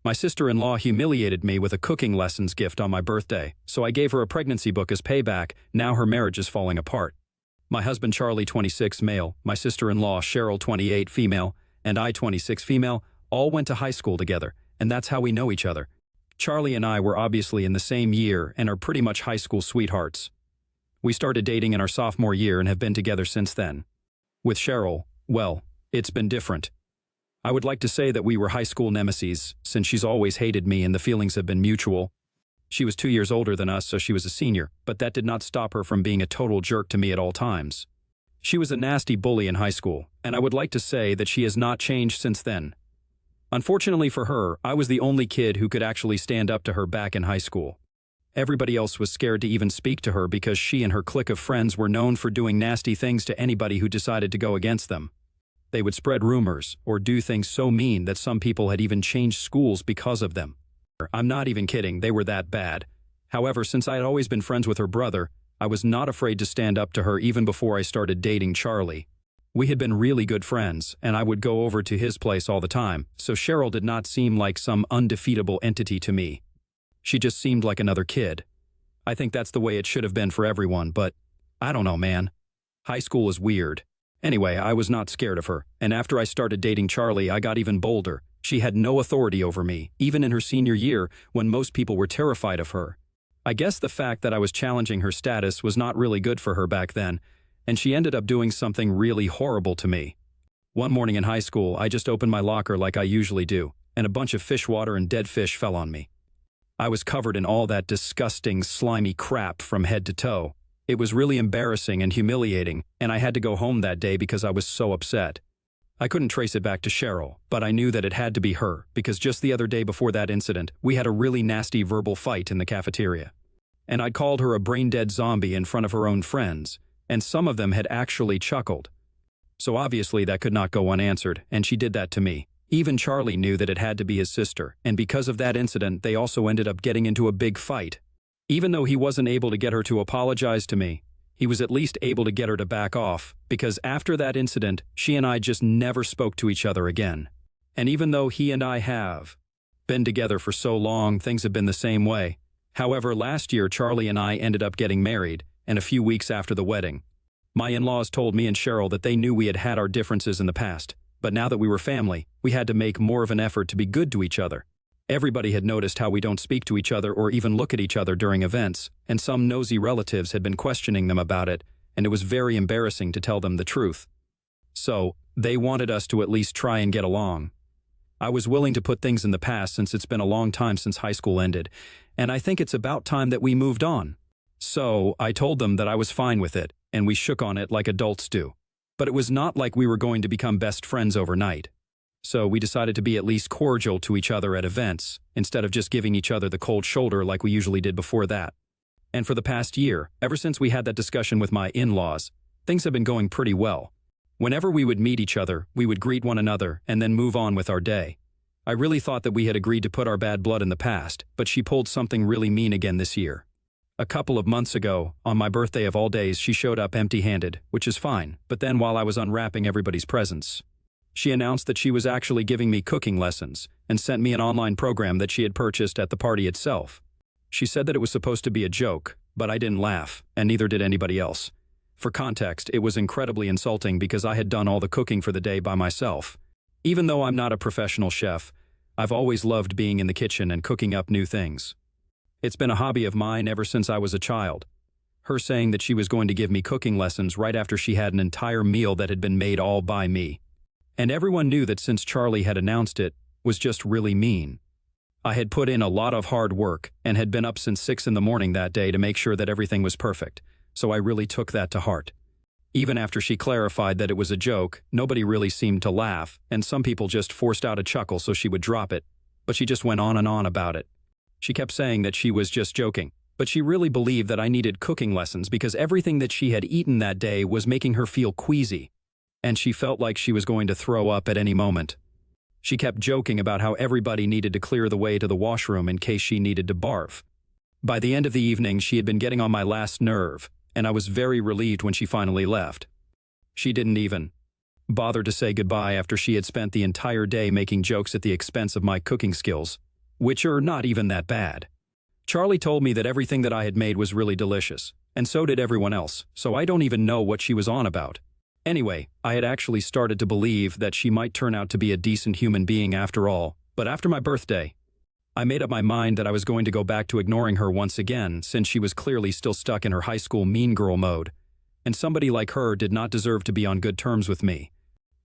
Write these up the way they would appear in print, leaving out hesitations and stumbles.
My sister-in-law humiliated me with a cooking lessons gift on my birthday, so I gave her a pregnancy book as payback. Now her marriage is falling apart. My husband Charlie, 26, male, my sister-in-law Cheryl, 28, female, and I, 26, female, all went to high school together, and that's how we know each other. Charlie and I were obviously in the same year and are pretty much high school sweethearts. We started dating in our sophomore year and have been together since then. With Cheryl, well, it's been different. I would like to say that we were high school nemeses, since she's always hated me and the feelings have been mutual. She was 2 years older than us, so she was a senior, but that did not stop her from being a total jerk to me at all times. She was a nasty bully in high school, and I would like to say that she has not changed since then. Unfortunately for her, I was the only kid who could actually stand up to her back in high school. Everybody else was scared to even speak to her because she and her clique of friends were known for doing nasty things to anybody who decided to go against them. They would spread rumors or do things so mean that some people had even changed schools because of them. I'm not even kidding, they were that bad. However, since I had always been friends with her brother, I was not afraid to stand up to her even before I started dating Charlie. We had been really good friends, and I would go over to his place all the time, so Cheryl did not seem like some undefeatable entity to me. She just seemed like another kid. I think that's the way it should have been for everyone, but I don't know, man. High school is weird. Anyway, I was not scared of her, and after I started dating Charlie, I got even bolder. She had no authority over me, even in her senior year, when most people were terrified of her. I guess the fact that I was challenging her status was not really good for her back then, and she ended up doing something really horrible to me. One morning in high school, I just opened my locker like I usually do, and a bunch of fish water and dead fish fell on me. I was covered in all that disgusting, slimy crap from head to toe. It was really embarrassing and humiliating, and I had to go home that day because I was so upset. I couldn't trace it back to Cheryl, but I knew that it had to be her, because just the other day before that incident, we had a really nasty verbal fight in the cafeteria. And I'd called her a brain-dead zombie in front of her own friends, and some of them had actually chuckled. So obviously that could not go unanswered, and she did that to me. Even Charlie knew that it had to be his sister, and because of that incident, they also ended up getting into a big fight. Even though he wasn't able to get her to apologize to me, he was at least able to get her to back off, because after that incident, she and I just never spoke to each other again. And even though he and I have been together for so long, things have been the same way. However, last year, Charlie and I ended up getting married, and a few weeks after the wedding, my in-laws told me and Cheryl that they knew we had had our differences in the past, but now that we were family, we had to make more of an effort to be good to each other. Everybody had noticed how we don't speak to each other or even look at each other during events, and some nosy relatives had been questioning them about it, and it was very embarrassing to tell them the truth. So, they wanted us to at least try and get along. I was willing to put things in the past since it's been a long time since high school ended, and I think it's about time that we moved on. So, I told them that I was fine with it, and we shook on it like adults do. But it was not like we were going to become best friends overnight. So we decided to be at least cordial to each other at events, instead of just giving each other the cold shoulder like we usually did before that. And for the past year, ever since we had that discussion with my in-laws, things have been going pretty well. Whenever we would meet each other, we would greet one another and then move on with our day. I really thought that we had agreed to put our bad blood in the past, but she pulled something really mean again this year. A couple of months ago, on my birthday of all days, she showed up empty-handed, which is fine, but then while I was unwrapping everybody's presents, she announced that she was actually giving me cooking lessons and sent me an online program that she had purchased at the party itself. She said that it was supposed to be a joke, but I didn't laugh, and neither did anybody else. For context, it was incredibly insulting because I had done all the cooking for the day by myself. Even though I'm not a professional chef, I've always loved being in the kitchen and cooking up new things. It's been a hobby of mine ever since I was a child. Her saying that she was going to give me cooking lessons right after she had an entire meal that had been made all by me. And everyone knew that since Charlie had announced it, was just really mean. I had put in a lot of hard work and had been up since 6 in the morning that day to make sure that everything was perfect, so I really took that to heart. Even after she clarified that it was a joke, nobody really seemed to laugh, and some people just forced out a chuckle so she would drop it, but she just went on and on about it. She kept saying that she was just joking, but she really believed that I needed cooking lessons because everything that she had eaten that day was making her feel queasy, and she felt like she was going to throw up at any moment. She kept joking about how everybody needed to clear the way to the washroom in case she needed to barf. By the end of the evening, she had been getting on my last nerve, and I was very relieved when she finally left. She didn't even bother to say goodbye after she had spent the entire day making jokes at the expense of my cooking skills. which are not even that bad. Charlie told me that everything that I had made was really delicious, and so did everyone else, so I don't even know what she was on about. Anyway, I had actually started to believe that she might turn out to be a decent human being after all, but after my birthday, I made up my mind that I was going to go back to ignoring her once again since she was clearly still stuck in her high school mean girl mode, and somebody like her did not deserve to be on good terms with me.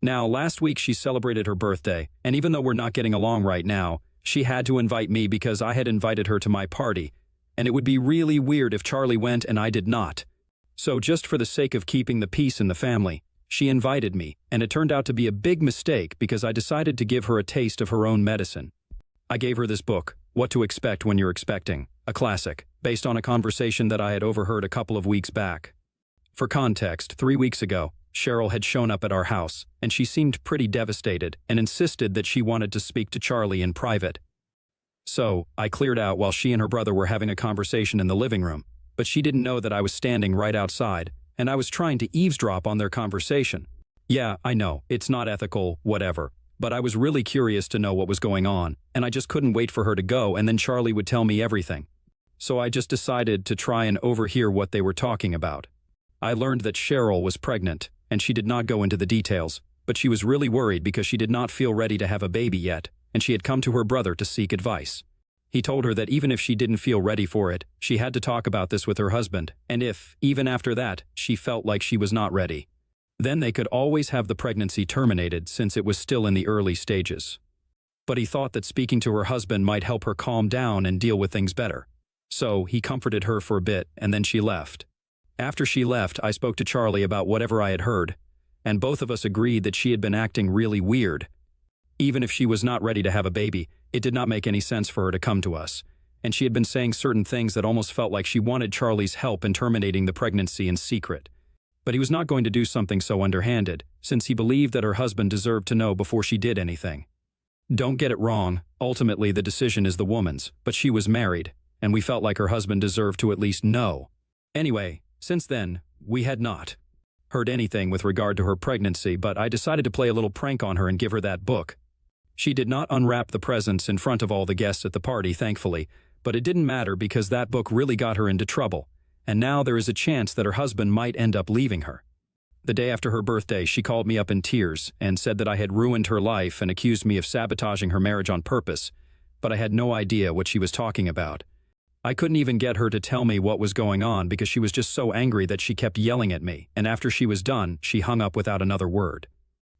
Now, last week she celebrated her birthday, and even though we're not getting along right now, she had to invite me because I had invited her to my party, and it would be really weird if Charlie went and I did not. So just for the sake of keeping the peace in the family, she invited me, and it turned out to be a big mistake because I decided to give her a taste of her own medicine. I gave her this book, What to Expect When You're Expecting, a classic, based on a conversation that I had overheard a couple of weeks back. For context, 3 weeks ago, Cheryl had shown up at our house, and she seemed pretty devastated and insisted that she wanted to speak to Charlie in private. So, I cleared out while she and her brother were having a conversation in the living room, but she didn't know that I was standing right outside, and I was trying to eavesdrop on their conversation. Yeah, I know, it's not ethical, whatever, but I was really curious to know what was going on, and I just couldn't wait for her to go and then Charlie would tell me everything. So I just decided to try and overhear what they were talking about. I learned that Cheryl was pregnant, and she did not go into the details, but she was really worried because she did not feel ready to have a baby yet, and she had come to her brother to seek advice. He told her that even if she didn't feel ready for it, she had to talk about this with her husband, and if, even after that, she felt like she was not ready, then they could always have the pregnancy terminated since it was still in the early stages. But he thought that speaking to her husband might help her calm down and deal with things better. So he comforted her for a bit, and then she left. After she left, I spoke to Charlie about whatever I had heard, and both of us agreed that she had been acting really weird. Even if she was not ready to have a baby, it did not make any sense for her to come to us, and she had been saying certain things that almost felt like she wanted Charlie's help in terminating the pregnancy in secret. But he was not going to do something so underhanded, since he believed that her husband deserved to know before she did anything. Don't get it wrong, ultimately the decision is the woman's, but she was married, and we felt like her husband deserved to at least know. Anyway, since then, we had not heard anything with regard to her pregnancy, but I decided to play a little prank on her and give her that book. She did not unwrap the presents in front of all the guests at the party, thankfully, but it didn't matter because that book really got her into trouble, and now there is a chance that her husband might end up leaving her. The day after her birthday, she called me up in tears and said that I had ruined her life and accused me of sabotaging her marriage on purpose, but I had no idea what she was talking about. I couldn't even get her to tell me what was going on because she was just so angry that she kept yelling at me, and after she was done, she hung up without another word.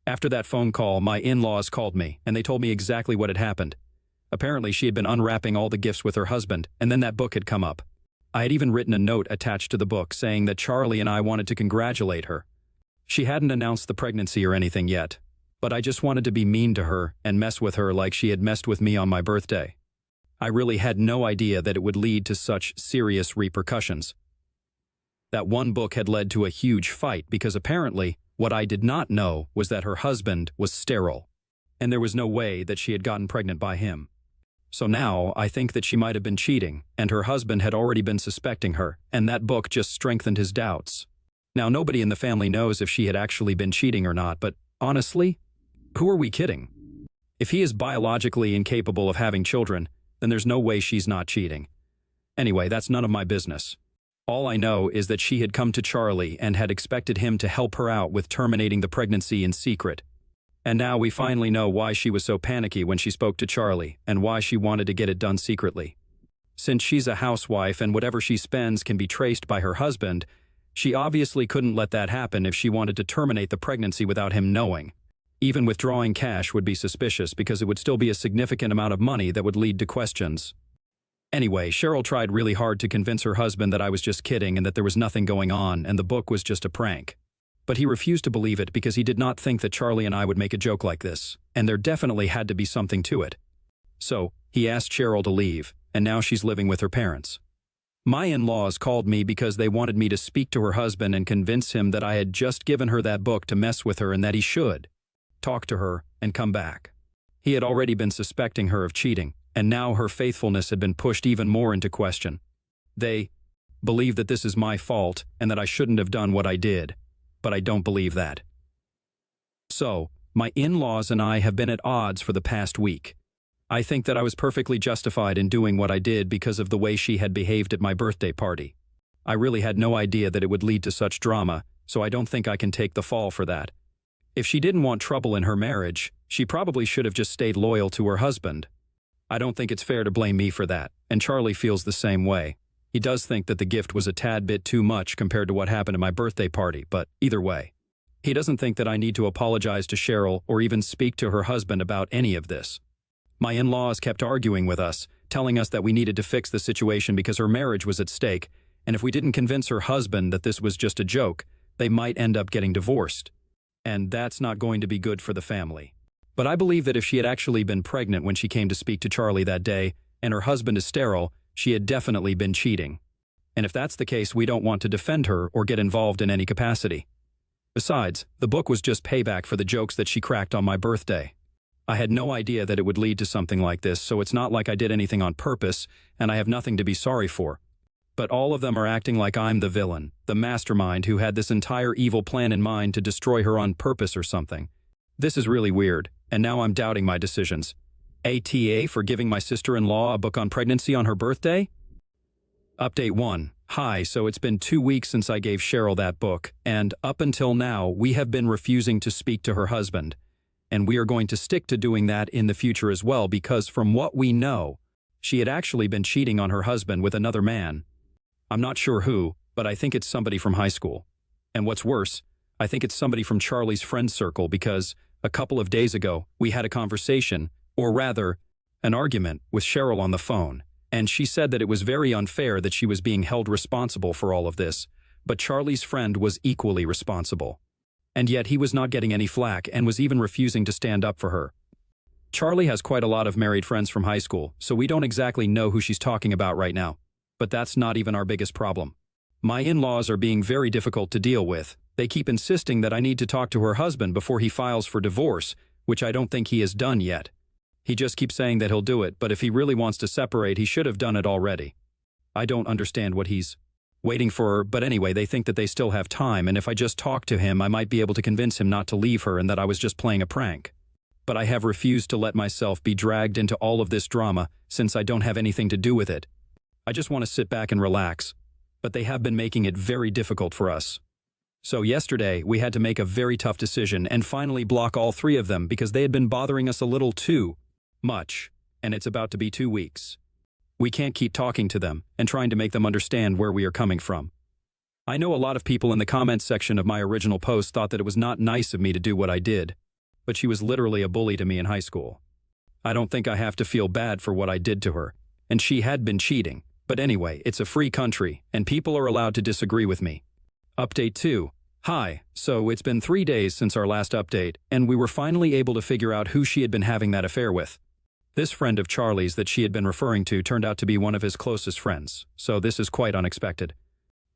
After that phone call, my in-laws called me, and they told me exactly what had happened. Apparently, she had been unwrapping all the gifts with her husband, and then that book had come up. I had even written a note attached to the book saying that Charlie and I wanted to congratulate her. She hadn't announced the pregnancy or anything yet, but I just wanted to be mean to her and mess with her like she had messed with me on my birthday. I really had no idea that it would lead to such serious repercussions. That one book had led to a huge fight because apparently, what I did not know was that her husband was sterile, and there was no way that she had gotten pregnant by him. So now, I think that she might have been cheating, and her husband had already been suspecting her, and that book just strengthened his doubts. Now, nobody in the family knows if she had actually been cheating or not, but honestly, who are we kidding? If he is biologically incapable of having children, then there's no way she's not cheating. Anyway, that's none of my business. All I know is that she had come to Charlie and had expected him to help her out with terminating the pregnancy in secret. And now we finally know why she was so panicky when she spoke to Charlie and why she wanted to get it done secretly. Since she's a housewife and whatever she spends can be traced by her husband, she obviously couldn't let that happen if she wanted to terminate the pregnancy without him knowing. Even withdrawing cash would be suspicious because it would still be a significant amount of money that would lead to questions. Anyway, Cheryl tried really hard to convince her husband that I was just kidding and that there was nothing going on and the book was just a prank. But he refused to believe it because he did not think that Charlie and I would make a joke like this, and there definitely had to be something to it. So, he asked Cheryl to leave, and now she's living with her parents. My in-laws called me because they wanted me to speak to her husband and convince him that I had just given her that book to mess with her and that he should talk to her and come back. He had already been suspecting her of cheating, and now her faithfulness had been pushed even more into question. They believe that this is my fault and that I shouldn't have done what I did, but I don't believe that. So, my in-laws and I have been at odds for the past week. I think that I was perfectly justified in doing what I did because of the way she had behaved at my birthday party. I really had no idea that it would lead to such drama, so I don't think I can take the fall for that. If she didn't want trouble in her marriage, she probably should have just stayed loyal to her husband. I don't think it's fair to blame me for that, and Charlie feels the same way. He does think that the gift was a tad bit too much compared to what happened at my birthday party, but either way. He doesn't think that I need to apologize to Cheryl or even speak to her husband about any of this. My in-laws kept arguing with us, telling us that we needed to fix the situation because her marriage was at stake, and if we didn't convince her husband that this was just a joke, they might end up getting divorced. And that's not going to be good for the family. But I believe that if she had actually been pregnant when she came to speak to Charlie that day, and her husband is sterile, she had definitely been cheating. And if that's the case, we don't want to defend her or get involved in any capacity. Besides, the book was just payback for the jokes that she cracked on my birthday. I had no idea that it would lead to something like this, so it's not like I did anything on purpose, and I have nothing to be sorry for. But all of them are acting like I'm the villain, the mastermind who had this entire evil plan in mind to destroy her on purpose or something. This is really weird, and now I'm doubting my decisions. ATA for giving my sister-in-law a book on pregnancy on her birthday? Update 1. Hi, so it's been 2 weeks since I gave Cheryl that book, and up until now, we have been refusing to speak to her husband. And we are going to stick to doing that in the future as well because from what we know, she had actually been cheating on her husband with another man. I'm not sure who, but I think it's somebody from high school. And what's worse, I think it's somebody from Charlie's friend circle because a couple of days ago, we had a conversation, or rather, an argument with Cheryl on the phone, and she said that it was very unfair that she was being held responsible for all of this, but Charlie's friend was equally responsible. And yet he was not getting any flack and was even refusing to stand up for her. Charlie has quite a lot of married friends from high school, so we don't exactly know who she's talking about right now. But that's not even our biggest problem. My in-laws are being very difficult to deal with. They keep insisting that I need to talk to her husband before he files for divorce, which I don't think he has done yet. He just keeps saying that he'll do it, but if he really wants to separate, he should have done it already. I don't understand what he's waiting for her, but anyway, they think that they still have time, and if I just talk to him, I might be able to convince him not to leave her and that I was just playing a prank. But I have refused to let myself be dragged into all of this drama since I don't have anything to do with it. I just want to sit back and relax, but they have been making it very difficult for us. So yesterday, we had to make a very tough decision and finally block all 3 of them because they had been bothering us a little too much, and it's about to be 2 weeks. We can't keep talking to them and trying to make them understand where we are coming from. I know a lot of people in the comments section of my original post thought that it was not nice of me to do what I did, but she was literally a bully to me in high school. I don't think I have to feel bad for what I did to her, and she had been cheating. But anyway, it's a free country, and people are allowed to disagree with me. Update 2. Hi, so it's been 3 days since our last update, and we were finally able to figure out who she had been having that affair with. This friend of Charlie's that she had been referring to turned out to be one of his closest friends, so this is quite unexpected.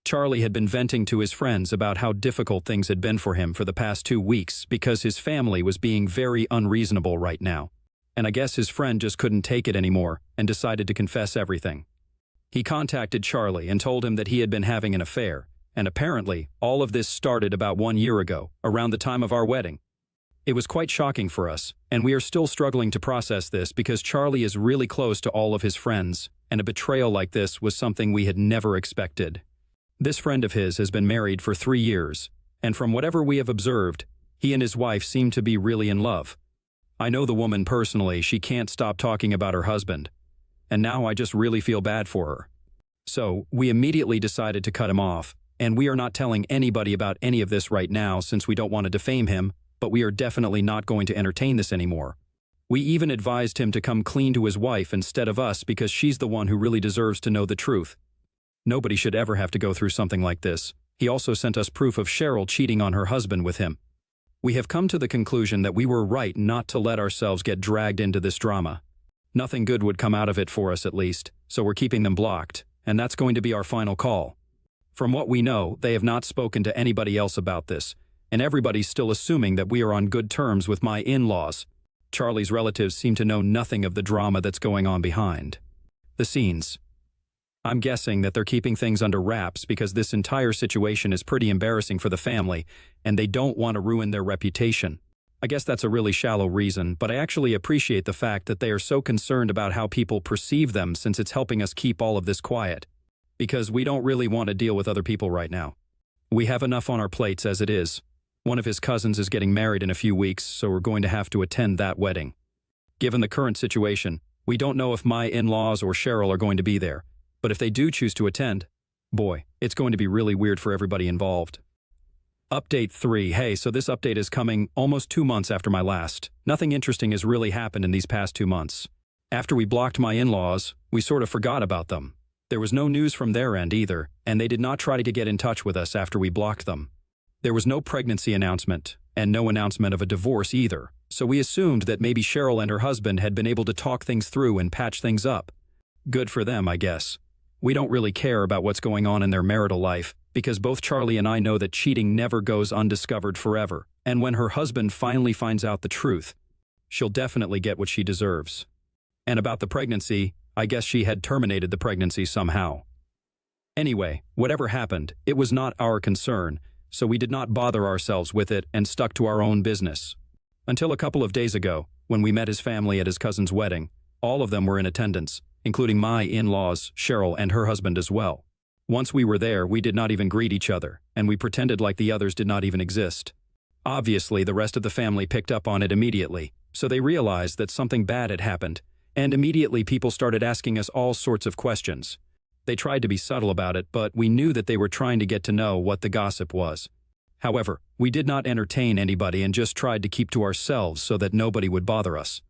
Charlie had been venting to his friends about how difficult things had been for him for the past 2 weeks because his family was being very unreasonable right now. And I guess his friend just couldn't take it anymore and decided to confess everything. He contacted Charlie and told him that he had been having an affair, and apparently all of this started about 1 year ago, around the time of our wedding. It was quite shocking for us, and we are still struggling to process this because Charlie is really close to all of his friends, and a betrayal like this was something we had never expected. This friend of his has been married for 3 years, and from whatever we have observed, he and his wife seem to be really in love. I know the woman personally, she can't stop talking about her husband, and now I just really feel bad for her. So, we immediately decided to cut him off, and we are not telling anybody about any of this right now since we don't want to defame him, but we are definitely not going to entertain this anymore. We even advised him to come clean to his wife instead of us because she's the one who really deserves to know the truth. Nobody should ever have to go through something like this. He also sent us proof of Cheryl cheating on her husband with him. We have come to the conclusion that we were right not to let ourselves get dragged into this drama. Nothing good would come out of it for us at least, so we're keeping them blocked, and that's going to be our final call. From what we know, they have not spoken to anybody else about this, and everybody's still assuming that we are on good terms with my in-laws. Charlie's relatives seem to know nothing of the drama that's going on behind the scenes. I'm guessing that they're keeping things under wraps because this entire situation is pretty embarrassing for the family, and they don't want to ruin their reputation. I guess that's a really shallow reason, but I actually appreciate the fact that they are so concerned about how people perceive them since it's helping us keep all of this quiet. Because we don't really want to deal with other people right now. We have enough on our plates as it is. One of his cousins is getting married in a few weeks, so we're going to have to attend that wedding. Given the current situation, we don't know if my in-laws or Cheryl are going to be there, but if they do choose to attend, boy, it's going to be really weird for everybody involved. Update 3. Hey, so this update is coming almost 2 months after my last. Nothing interesting has really happened in these past 2 months. After we blocked my in-laws, we sort of forgot about them. There was no news from their end either, and they did not try to get in touch with us after we blocked them. There was no pregnancy announcement, and no announcement of a divorce either, so we assumed that maybe Cheryl and her husband had been able to talk things through and patch things up. Good for them, I guess. We don't really care about what's going on in their marital life, because both Charlie and I know that cheating never goes undiscovered forever, and when her husband finally finds out the truth, she'll definitely get what she deserves. And about the pregnancy, I guess she had terminated the pregnancy somehow. Anyway, whatever happened, it was not our concern, so we did not bother ourselves with it and stuck to our own business. Until a couple of days ago, when we met his family at his cousin's wedding, all of them were in attendance, including my in-laws, Cheryl, and her husband as well. Once we were there, we did not even greet each other, and we pretended like the others did not even exist. Obviously, the rest of the family picked up on it immediately, so they realized that something bad had happened, and immediately people started asking us all sorts of questions. They tried to be subtle about it, but we knew that they were trying to get to know what the gossip was. However, we did not entertain anybody and just tried to keep to ourselves so that nobody would bother us.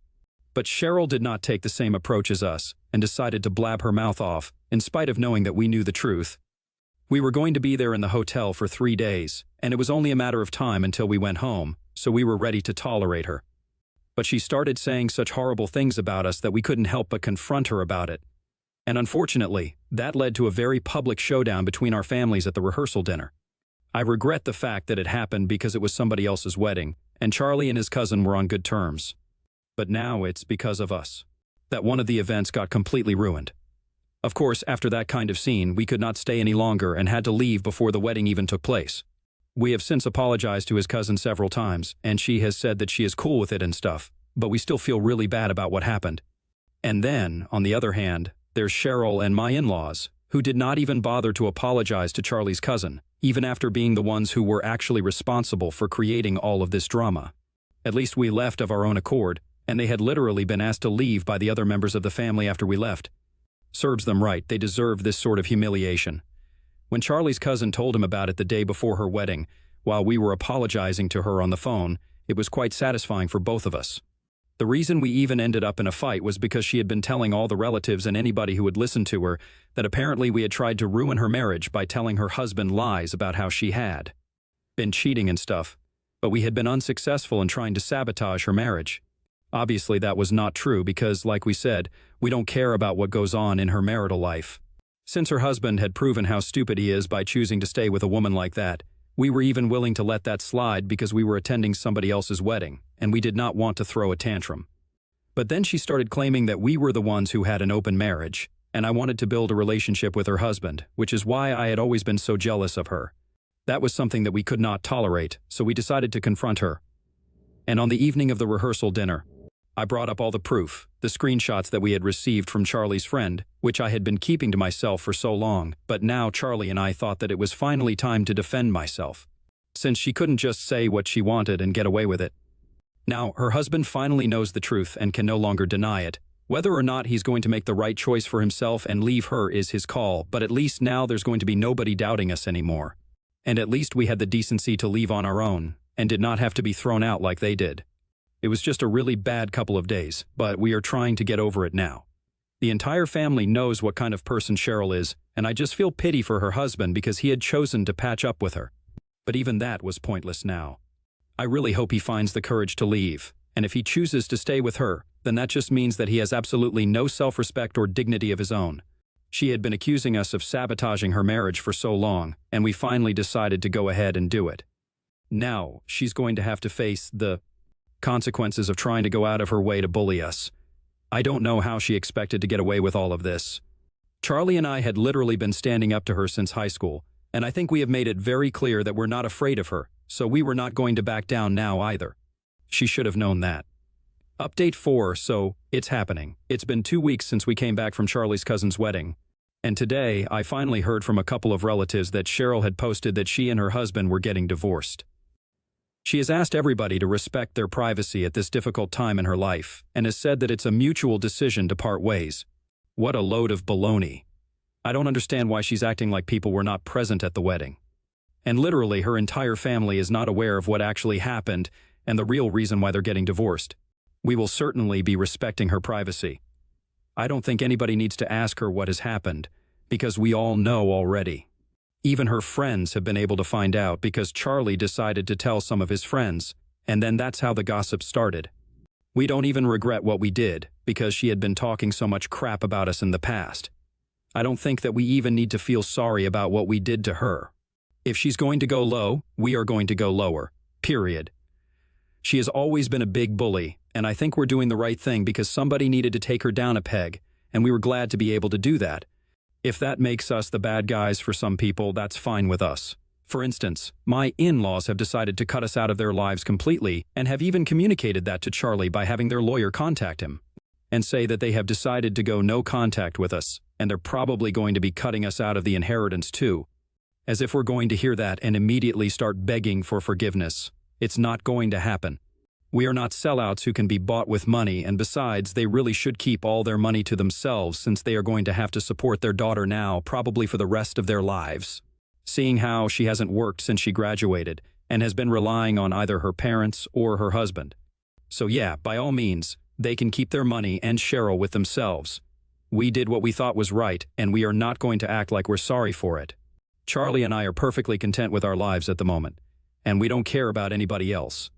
But Cheryl did not take the same approach as us and decided to blab her mouth off, in spite of knowing that we knew the truth. We were going to be there in the hotel for 3 days, and it was only a matter of time until we went home, so we were ready to tolerate her. But she started saying such horrible things about us that we couldn't help but confront her about it. And unfortunately, that led to a very public showdown between our families at the rehearsal dinner. I regret the fact that it happened because it was somebody else's wedding, and Charlie and his cousin were on good terms. But now it's because of us that one of the events got completely ruined. Of course, after that kind of scene, we could not stay any longer and had to leave before the wedding even took place. We have since apologized to his cousin several times, and she has said that she is cool with it and stuff, but we still feel really bad about what happened. And then, on the other hand, there's Cheryl and my in-laws, who did not even bother to apologize to Charlie's cousin, even after being the ones who were actually responsible for creating all of this drama. At least we left of our own accord, and they had literally been asked to leave by the other members of the family after we left. Serves them right, they deserve this sort of humiliation. When Charlie's cousin told him about it the day before her wedding, while we were apologizing to her on the phone, it was quite satisfying for both of us. The reason we even ended up in a fight was because she had been telling all the relatives and anybody who would listen to her that apparently we had tried to ruin her marriage by telling her husband lies about how she had been cheating and stuff, but we had been unsuccessful in trying to sabotage her marriage. Obviously, that was not true because, like we said, we don't care about what goes on in her marital life. Since her husband had proven how stupid he is by choosing to stay with a woman like that, we were even willing to let that slide because we were attending somebody else's wedding, and we did not want to throw a tantrum. But then she started claiming that we were the ones who had an open marriage, and I wanted to build a relationship with her husband, which is why I had always been so jealous of her. That was something that we could not tolerate, so we decided to confront her. And on the evening of the rehearsal dinner, I brought up all the proof, the screenshots that we had received from Charlie's friend, which I had been keeping to myself for so long, but now Charlie and I thought that it was finally time to defend myself, since she couldn't just say what she wanted and get away with it. Now, her husband finally knows the truth and can no longer deny it. Whether or not he's going to make the right choice for himself and leave her is his call, but at least now there's going to be nobody doubting us anymore. And at least we had the decency to leave on our own, and did not have to be thrown out like they did. It was just a really bad couple of days, but we are trying to get over it now. The entire family knows what kind of person Cheryl is, and I just feel pity for her husband because he had chosen to patch up with her. But even that was pointless now. I really hope he finds the courage to leave, and if he chooses to stay with her, then that just means that he has absolutely no self-respect or dignity of his own. She had been accusing us of sabotaging her marriage for so long, and we finally decided to go ahead and do it. Now, she's going to have to face the consequences of trying to go out of her way to bully us. I don't know how she expected to get away with all of this. Charlie and I had literally been standing up to her since high school, and I think we have made it very clear that we're not afraid of her, so we were not going to back down now either. She should have known that. Update 4, so it's happening. It's been 2 weeks since we came back from Charlie's cousin's wedding. And today, I finally heard from a couple of relatives that Cheryl had posted that she and her husband were getting divorced. She has asked everybody to respect their privacy at this difficult time in her life, and has said that it's a mutual decision to part ways. What a load of baloney. I don't understand why she's acting like people were not present at the wedding. And literally, her entire family is not aware of what actually happened and the real reason why they're getting divorced. We will certainly be respecting her privacy. I don't think anybody needs to ask her what has happened, because we all know already. Even her friends have been able to find out because Charlie decided to tell some of his friends, and then that's how the gossip started. We don't even regret what we did, because she had been talking so much crap about us in the past. I don't think that we even need to feel sorry about what we did to her. If she's going to go low, we are going to go lower. Period. She has always been a big bully, and I think we're doing the right thing because somebody needed to take her down a peg, and we were glad to be able to do that. If that makes us the bad guys for some people, that's fine with us. For instance, my in-laws have decided to cut us out of their lives completely and have even communicated that to Charlie by having their lawyer contact him and say that they have decided to go no contact with us, and they're probably going to be cutting us out of the inheritance too. As if we're going to hear that and immediately start begging for forgiveness. It's not going to happen. We are not sellouts who can be bought with money, and besides, they really should keep all their money to themselves since they are going to have to support their daughter now, probably for the rest of their lives. Seeing how she hasn't worked since she graduated and has been relying on either her parents or her husband. So yeah, by all means, they can keep their money and Cheryl with themselves. We did what we thought was right, and we are not going to act like we're sorry for it. Charlie and I are perfectly content with our lives at the moment, and we don't care about anybody else.